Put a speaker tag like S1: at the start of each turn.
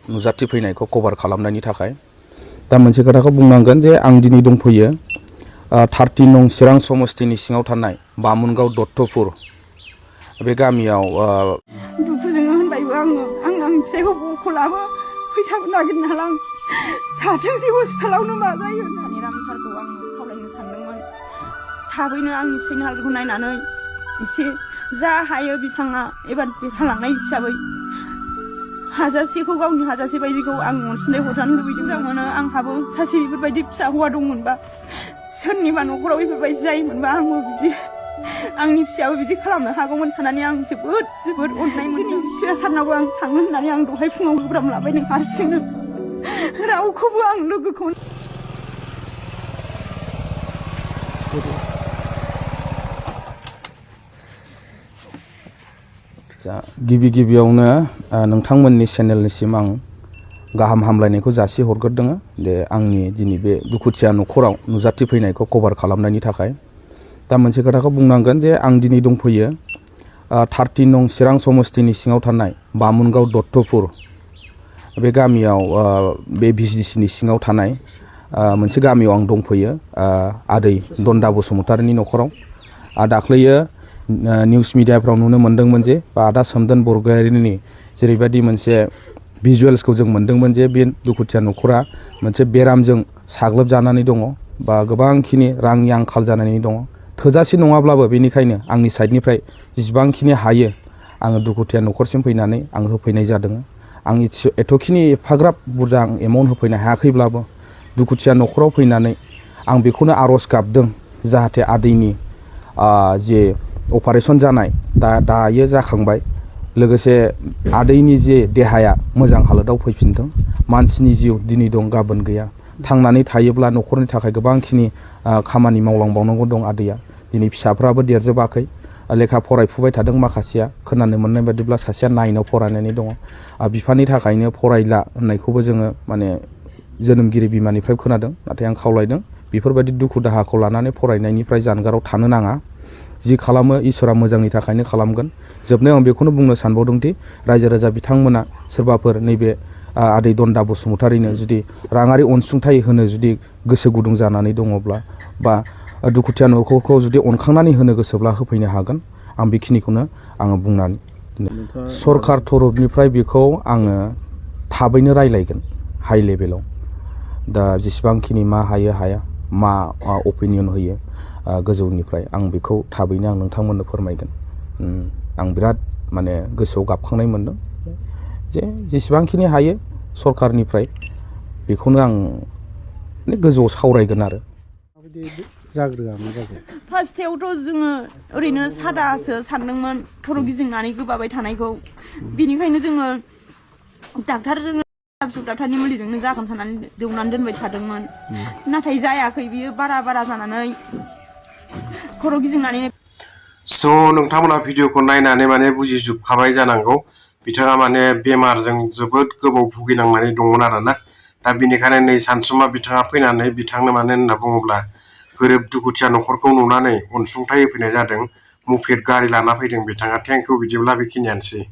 S1: नुजाथिफैनायखौ कभार खालामनायनि थाखाय दा मोनसे खोथाखौ बुंनांगोन जे आं दिनै दंफैयो 30 नं चिरां समस्तिनि सिङाव थानाय बामुनगाव दत्तपुर बे गामियाव
S2: दुखुजोंनो होनबायबो आङो आंनि फिसायखौ बख'लाबो फैसाबो नागिरनो हाला आं थाथोंसै हस्पिटालावनो मा जायो होननानै राम सारखौ आं खावलायनो सानदोंमोन थाबैनो आंनि फिसायनि हालखौ नायनानै एसे जा हायो बिथाङा एबार देरहालांनाय हिसाबै हाजासेखौ गावनि हाजासे बायदिखौ आं अनसुंथाइ हरजानो लुबैदों मोजां मोनो आंहाबो सासे बेफोरबायदि फिसा हौवा दंमोनबा सोरनिबा न'खराव बेफोरबायदि जायोमोनबा आंबो बिदि आंनि फिसायाबो बिदि खालामनो हागौमोन साननानै आं जोबोद अननाय मोनदों सिया सारनावबो आं थाङो होननानै आं दहाय फुङाव गोब्राब लाबायदों हारसिंनो रावखौबो आं लोगोखौ
S1: गिबियावनो नोंथांमोननि चेनेलनिसिम आं गाहाम हामलायनायखौ जासि हरग्रोदों दे आंनि दिनै बे दुखुथिया न'खराव नुजाथिफैनायखौ कभार खालामनायनि थाखाय दा मोनसे खोथाखौ बुंनांगोन जे आं दिनै दंफैयो 30 नं चिरां समस्तिनि सिङाव थानाय बामुनगाव दत्तपुर बे गामियाव बे भिडिसिनि सिङाव थानाय मोनसे गामियाव आं दंफैयो आदै दन्दा बसुमतारिनि न'खराव दाख्लैयो निउस मिडियाफ्राव नुनो मोन्दोंमोन जे आदा सोमदोन बरगयारिनि जेरैबायदि मोनसे भिजुवेल्सखौ जों मोन्दोंमोन जे बे दुखुथिया न'खरा मोनसे बेरामजों साग्लोबजानानै दङ बा गोबांखिनि रांनि आंखाल जानानै दङ थोजासे नङाब्लाबो बेनिखायनो आंनि साइडनिफ्राय जेसेबांखिनि हायो आङो दुखुथिया न'खरसिम फैनानै आं होफैनाय जादों आं एथ'खिनि एफाग्राब बुरजा आं एमाउन्ट होफैनो हायाखैब्लाबो दुखुथिया न'खराव फैनानै आं बेखौनो आर'ज गाबदों जाहाथे आदैनि जे अपारेशन जानाय दायो जाखांबाय लोगोसे आदैनि जे देहाया मोजां हालोदाव फैफिनदों मानसिनि जिउ दिनै दं गाबोन गैया थांनानै थायोब्ला न'खरनि थाखाय गोबांखिनि खामानि मावलांबावनांगौ दं आदैया दिनै फिसाफ्राबो देरजोबाखै लेखा फरायफुबाय थादों माखासेया खोनानो मोननाय बायदिब्ला सासेया 9आव फरायनानै दङ बिफानि थाखायनो फरायला होननायखौबो जोङो माने जोनोमगिरि बिमानिफ्राय खोनादों नाथाय आं खावलायदों बेफोरबायदि दुखु दाहाखौ लानानै फरायनायनिफ्राय जानगाराव थानो नाङा जि खालामो इसोरा मोजांनि थाखायनो खालामगोन जोबनायाव आं बेखौनो बुंनो सानबावदोंदि रायजो राजा बिथांमोना सोरबाफोर नैबे आदै दन्दा बसुमतारिनो जुदि राङारि अनसुंथाइ होनो जुदि गोसो गुदुं जानानै दङब्ला बा दुखुथिया न'खरखौ जुदि अनखांनानै होनो गोसोब्ला होफैनो हागोन आं बेखिनिखौनो आङो बुंनानै सरखार तरफनिफ्राय बेखौ आङो थाबैनो रायलायगोन हाइ लेभेलाव दा जेसेबांखिनि मा हायो हाया मा अपिनियन होयो गोजौनिफ्राय आं बेखौ थाबैनो आं नोंथांमोननो फोरमायगोन आं बिराद माने गोसोआव गाबखांनाय मोनदों जे जेसेबांखिनि हायो सरखारनिफ्राय बेखौनो आं गोजौआव सावरायगोन आरो
S2: फार्स्टआवथ' जोङो ओरैनो सादासो सानदोंमोन खर' गिदिंनानै गोबाबाय थानायखौ बेनिखायनो जोङो डाक्टारजों फिसा डाक्टारनि मुलिजोंनो जागोन साननानै दौनानै दोनबाय थादोंमोन नाथाय जायाखै बियो बारा जानानै खर' गिदिंनानै
S3: नोंथांमोना भिडिअखौ नायनानै माने बुजिजोबखाबाय जानांगौ बिथाङा माने बेमारजों जोबोद गोबाव भुगिनांनानै दंमोन आरोना दा बेनिखायनो नै सानसुमा बिथाङा फैनानै बिथांनो मानो होनना बुङोब्ला गोरिब दुखुथिया न'खरखौ नुनानै अनसुंथाइ होफैनाय जादों मपेड गारि लाना फैदों बिथाङा थेंक इउ बिदिब्ला बेखिनियानोसै